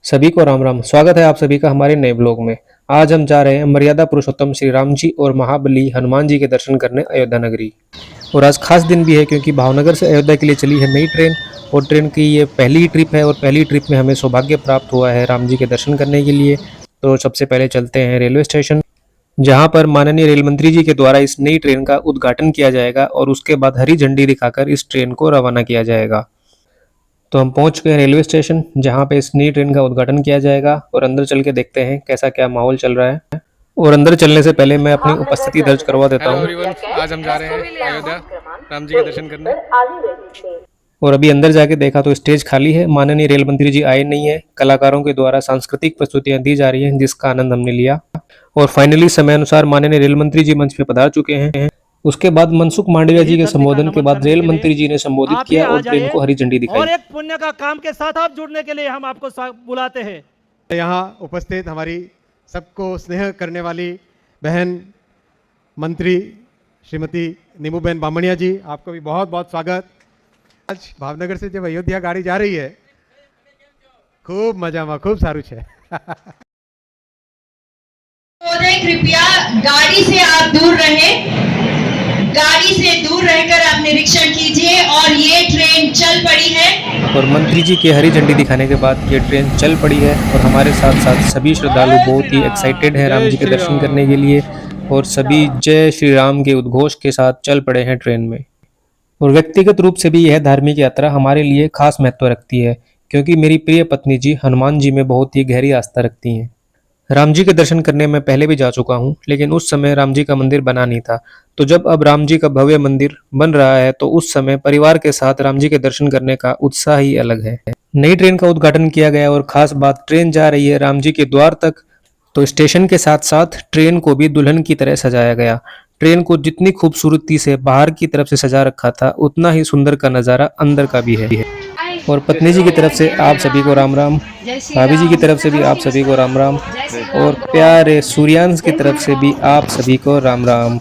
सभी को राम राम। स्वागत है आप सभी का हमारे नए ब्लॉग में। आज हम जा रहे हैं मर्यादा पुरुषोत्तम श्री राम जी और महाबली हनुमान जी के दर्शन करने अयोध्या नगरी। और आज खास दिन भी है क्योंकि भावनगर से अयोध्या के लिए चली है नई ट्रेन। और ट्रेन की ये पहली ट्रिप है और पहली ट्रिप में हमें सौभाग्य प्राप्त हुआ है राम जी के दर्शन करने के लिए। तो सबसे पहले चलते हैं रेलवे स्टेशन, जहां पर माननीय रेल मंत्री जी के द्वारा इस नई ट्रेन का उद्घाटन किया जाएगा और उसके बाद हरी झंडी दिखाकर इस ट्रेन को रवाना किया जाएगा। तो हम पहुंच गए रेलवे स्टेशन, जहां पे इस नई ट्रेन का उद्घाटन किया जाएगा और अंदर चल के देखते हैं कैसा क्या माहौल चल रहा है। और अंदर चलने से पहले मैं अपनी उपस्थिति दर्ज करवा देता हेलो हूं। एवरीवन, आज हम जा रहे हैं अयोध्या राम जी के दर्शन करने। और अभी अंदर जाके देखा तो स्टेज खाली है, माननीय रेल मंत्री जी आए नहीं है। कलाकारों के द्वारा सांस्कृतिक प्रस्तुतियां दी जा रही हैं जिसका आनंद हमने लिया। और फाइनली समय अनुसार माननीय रेल मंत्री जी मंच पे पधार चुके हैं। उसके बाद मनसुख मांडविया जी के संबोधन के बाद रेल मंत्री जी ने संबोधित किया और ट्रेन को हरी झंडी दिखाई। और एक पुण्य का काम के साथ आप जुड़ने के लिए हम आपको बुलाते हैं। यहाँ उपस्थित हमारी सबको स्नेह करने वाली बहन मंत्री श्रीमती नीमूबेन बामणिया जी, आपको भी बहुत बहुत स्वागत। आज भावनगर से जब अयोध्या गाड़ी जा रही है, खूब मजा में, खूब सारू है। कृपया गाड़ी से आप दूर रहें, गाड़ी से दूर रहकर आप निरीक्षण कीजिए। और ये ट्रेन चल पड़ी है। और मंत्री जी के हरी झंडी दिखाने के बाद ये ट्रेन चल पड़ी है और हमारे साथ साथ सभी श्रद्धालु बहुत ही एक्साइटेड हैं राम जी के दर्शन करने के लिए। और सभी जय श्री राम के उद्घोष के साथ चल पड़े हैं ट्रेन में। और व्यक्तिगत रूप से भी यह धार्मिक यात्रा हमारे लिए खास महत्व रखती है, क्योंकि मेरी प्रिय पत्नी जी हनुमान जी में बहुत ही गहरी आस्था रखती हैं। राम जी के दर्शन करने में पहले भी जा चुका हूँ, लेकिन उस समय राम जी का मंदिर बना नहीं था। तो जब अब राम जी का भव्य मंदिर बन रहा है तो उस समय परिवार के साथ राम जी के दर्शन करने का उत्साह ही अलग है। नई ट्रेन का उद्घाटन किया गया और खास बात, ट्रेन जा रही है राम जी के द्वार तक। तो स्टेशन के साथ साथ ट्रेन को भी दुल्हन की तरह सजाया गया। ट्रेन को जितनी खूबसूरती से बाहर की तरफ से सजा रखा था, उतना ही सुंदर का नजारा अंदर का भी है। और पत्नी जी की तरफ से आप सभी को राम राम, भाभी जी की तरफ से भी आप सभी को राम राम, और प्यारे सूर्यांश की तरफ से भी आप सभी को राम राम,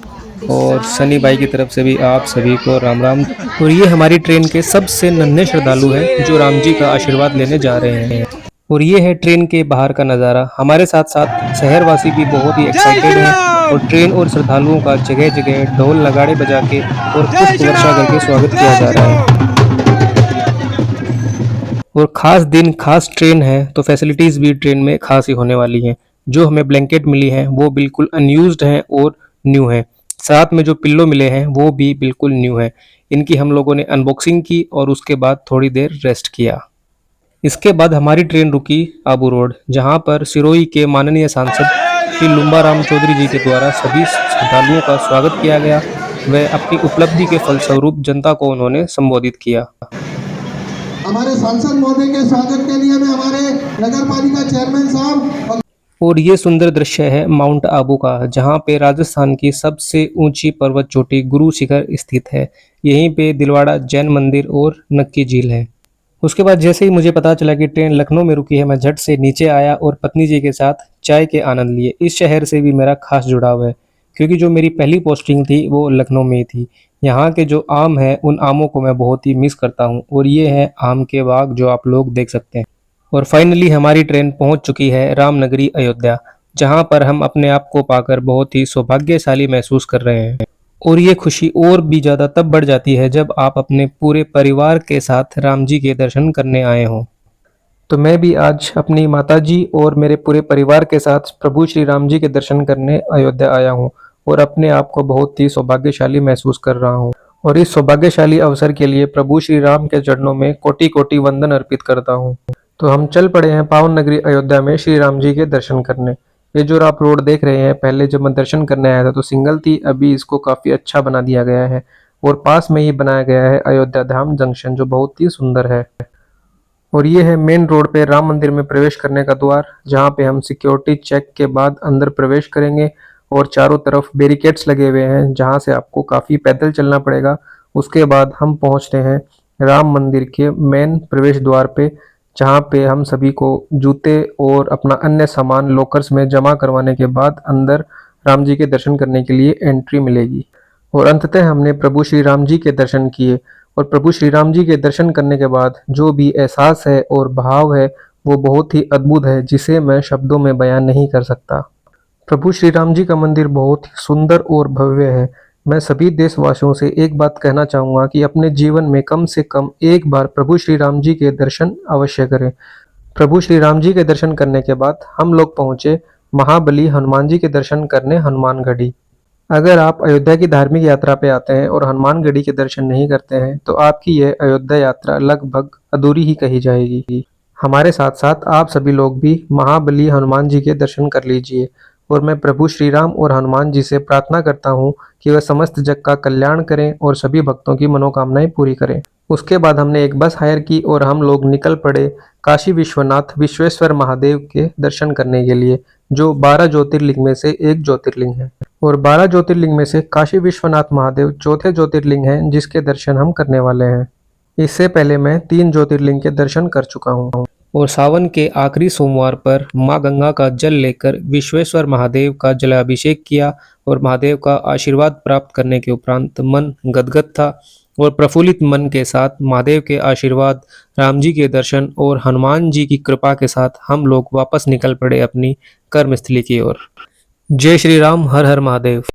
और सनी भाई की तरफ से भी आप सभी को राम राम। और ये हमारी ट्रेन के सबसे नन्हे श्रद्धालु हैं जो राम जी का आशीर्वाद लेने जा रहे हैं। और ये है ट्रेन के बाहर का नज़ारा। हमारे साथ साथ शहरवासी भी बहुत ही एक्साइटेड हैं और ट्रेन और श्रद्धालुओं का जगह जगह ढोल नगाड़े बजा के और पुष्प वर्षा करके स्वागत किया जा रहा है। और खास दिन, खास ट्रेन है तो फैसिलिटीज भी ट्रेन में खास ही होने वाली हैं। जो हमें ब्लैंकेट मिली है वो बिल्कुल अनयूज्ड हैं और न्यू है। साथ में जो पिल्लो मिले हैं वो भी बिल्कुल न्यू है। इनकी हम लोगों ने अनबॉक्सिंग की और उसके बाद थोड़ी देर रेस्ट किया। इसके बाद हमारी ट्रेन रुकी आबू रोड, जहां पर सिरोही के माननीय सांसद श्री लुम्बा राम चौधरी जी के द्वारा सभी श्रद्धालुओं का स्वागत किया गया। वह अपनी उपलब्धि के फलस्वरूप जनता को उन्होंने संबोधित किया। हमारे सांसद महोदय के स्वागत के लिए मैं हमारे नगर पालिका चेयरमैन साहब। और ये सुंदर दृश्य है माउंट आबू का, जहां पे राजस्थान की सबसे ऊंची पर्वत चोटी गुरु शिखर स्थित है। यहीं पे दिलवाड़ा जैन मंदिर और नक्की झील है। उसके बाद जैसे ही मुझे पता चला कि ट्रेन लखनऊ में रुकी है, मैं झट से नीचे आया और पत्नी जी के साथ चाय के आनंद लिए। इस शहर से भी मेरा खास जुड़ाव है, क्योंकि जो मेरी पहली पोस्टिंग थी वो लखनऊ में ही थी। यहाँ के जो आम हैं उन आमों को मैं बहुत ही मिस करता हूँ। और ये है आम के बाग जो आप लोग देख सकते हैं। और फाइनली हमारी ट्रेन पहुँच चुकी है रामनगरी अयोध्या, जहाँ पर हम अपने आप को पाकर बहुत ही सौभाग्यशाली महसूस कर रहे हैं। और ये खुशी और भी ज़्यादा तब बढ़ जाती है जब आप अपने पूरे परिवार के साथ राम जी के दर्शन करने आए हों। तो मैं भी आज अपनी माताजी और मेरे पूरे परिवार के साथ प्रभु श्री राम जी के दर्शन करने अयोध्या आया हूँ और अपने आप को बहुत ही सौभाग्यशाली महसूस कर रहा हूँ। और इस सौभाग्यशाली अवसर के लिए प्रभु श्री राम के चरणों में कोटि कोटि वंदन अर्पित करता हूँ। तो हम चल पड़े हैं पावन नगरी अयोध्या में श्री राम जी के दर्शन करने। ये जो आप रोड देख रहे हैं, पहले जब मैं दर्शन करने आया था तो सिंगल थी, अभी इसको काफ़ी अच्छा बना दिया गया है। और पास में ही बनाया गया है अयोध्या धाम जंक्शन, जो बहुत ही सुंदर है। और ये है मेन रोड पे राम मंदिर में प्रवेश करने का द्वार, जहाँ पे हम सिक्योरिटी चेक के बाद अंदर प्रवेश करेंगे। और चारों तरफ बैरिकेड्स लगे हुए हैं, जहाँ से आपको काफ़ी पैदल चलना पड़ेगा। उसके बाद हम पहुँचते हैं राम मंदिर के मेन प्रवेश द्वार पे, जहाँ पे हम सभी को जूते और अपना अन्य सामान लॉकर्स में जमा करवाने के बाद अंदर राम जी के दर्शन करने के लिए एंट्री मिलेगी। और अंततः हमने प्रभु श्री राम जी के दर्शन किए। और प्रभु श्री राम जी के दर्शन करने के बाद जो भी एहसास है और भाव है वो बहुत ही अद्भुत है जिसे मैं शब्दों में बयान नहीं कर सकता। प्रभु श्री राम जी का मंदिर बहुत ही सुंदर और भव्य है। मैं सभी देशवासियों से एक बात कहना चाहूँगा कि अपने जीवन में कम से कम एक बार प्रभु श्री राम जी के दर्शन अवश्य करें। प्रभु श्री राम जी के दर्शन करने के बाद हम लोग पहुँचे महाबली हनुमान जी के दर्शन करने हनुमानगढ़ी। अगर आप अयोध्या की धार्मिक यात्रा पे आते हैं और हनुमानगढ़ी के दर्शन नहीं करते हैं तो आपकी यह अयोध्या यात्रा लगभग अधूरी ही कही जाएगी। हमारे साथ साथ आप सभी लोग भी महाबली हनुमान जी के दर्शन कर लीजिए और मैं प्रभु श्री राम और हनुमान जी से प्रार्थना करता हूँ कि वह समस्त जग का कल्याण करें और सभी भक्तों की मनोकामनाएं पूरी करें। उसके बाद हमने एक बस हायर की और हम लोग निकल पड़े काशी विश्वनाथ विश्वेश्वर महादेव के दर्शन करने के लिए, जो 12 ज्योतिर्लिंग में से एक ज्योतिर्लिंग है और 12 ज्योतिर्लिंग में से काशी विश्वनाथ महादेव चौथे ज्योतिर्लिंग हैं जिसके दर्शन हम करने वाले हैं। इससे पहले मैं 3 ज्योतिर्लिंग के दर्शन कर चुका हूँ और सावन के आखिरी सोमवार पर मां गंगा का जल लेकर विश्वेश्वर महादेव का जलाभिषेक किया और महादेव का आशीर्वाद प्राप्त करने के उपरांत मन गदगद था और प्रफुल्लित मन के साथ महादेव के आशीर्वाद, राम जी के दर्शन और हनुमान जी की कृपा के साथ हम लोग वापस निकल पड़े अपनी कर्मस्थली की ओर। जय श्री राम, हर हर महादेव।